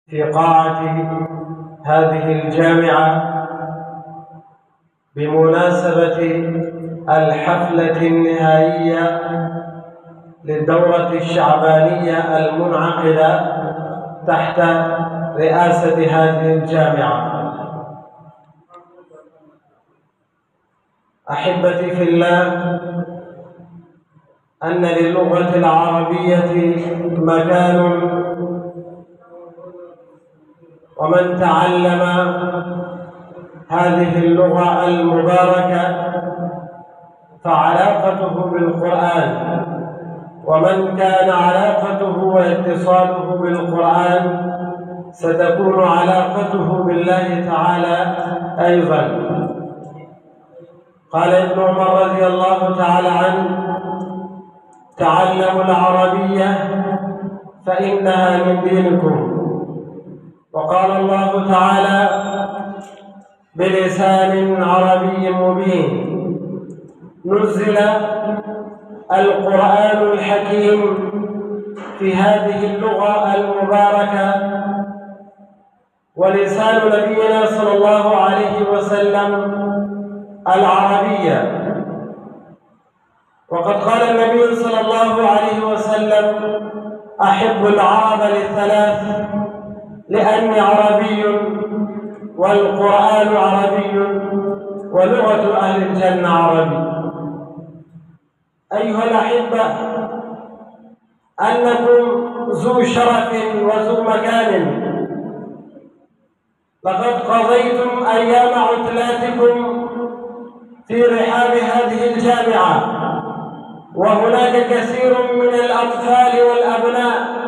في قاعة هذه الجامعة بمناسبة الحفلة النهائية للدورة الشعبانية المنعقدة تحت رئاسة هذه الجامعة. أحبتي في الله، أن للغة العربية مكان، ومن تعلم هذه اللغة المباركة فعلاقته بالقرآن، ومن كان علاقته واتصاله بالقرآن ستكون علاقته بالله تعالى أيضا. قال ابن عمر رضي الله تعالى عنه: تعلموا العربية فإنها من دينكم. وقال الله تعالى بلسان عربي مبين: نزل القرآن الحكيم في هذه اللغة المباركة، ولسان نبينا صلى الله عليه وسلم العربية. وقد قال النبي صلى الله عليه وسلم: أحب العرب للثلاث، لأني عربي والقرآن عربي ولغة أهل الجنة عربي. أيها الأحبة، أنكم ذو شرف وذو مكان، لقد قضيتم أيام عطلاتكم في رحاب هذه الجامعة، وهناك كثير من الأطفال والأبناء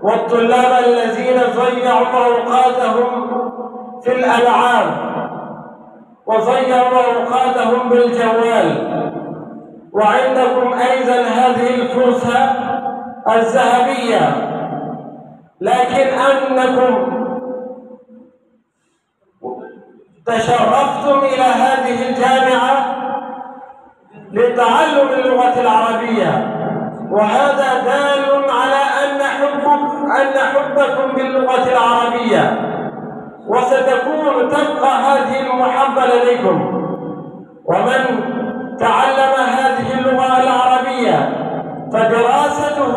والطلاب الذين ضيعوا أوقاتهم في الألعاب وضيعوا أوقاتهم بالجوال، وعندكم أيضا هذه الفرصة الذهبية، لكن أنكم تشرفتم إلى هذه الجامعة لتعلم اللغة العربية، وهذا دال على أن حبكم باللغة العربية، تبقى هذه المحبة لديكم. ومن تعلم هذه اللغة العربية فدراسته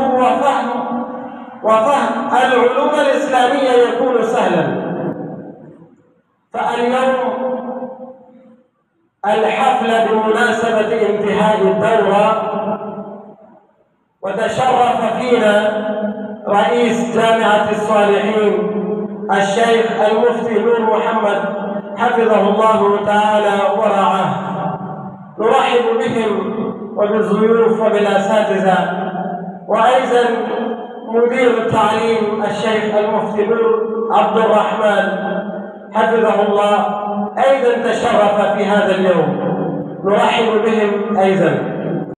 وفهم العلوم الإسلامية يكون سهلا. فاليوم الحفلة بمناسبة انتهاء الدورة، وتشرف فينا رئيس جامعة الصالحين الشيخ المفتي نور محمد حفظه الله تعالى ورعاه. نرحب بهم وبالضيوف وبالأساتذة، وأيضا مدير التعليم الشيخ المفتي نور عبد الرحمن حفظه الله أيضا تشرف في هذا اليوم، نرحب بهم أيضا.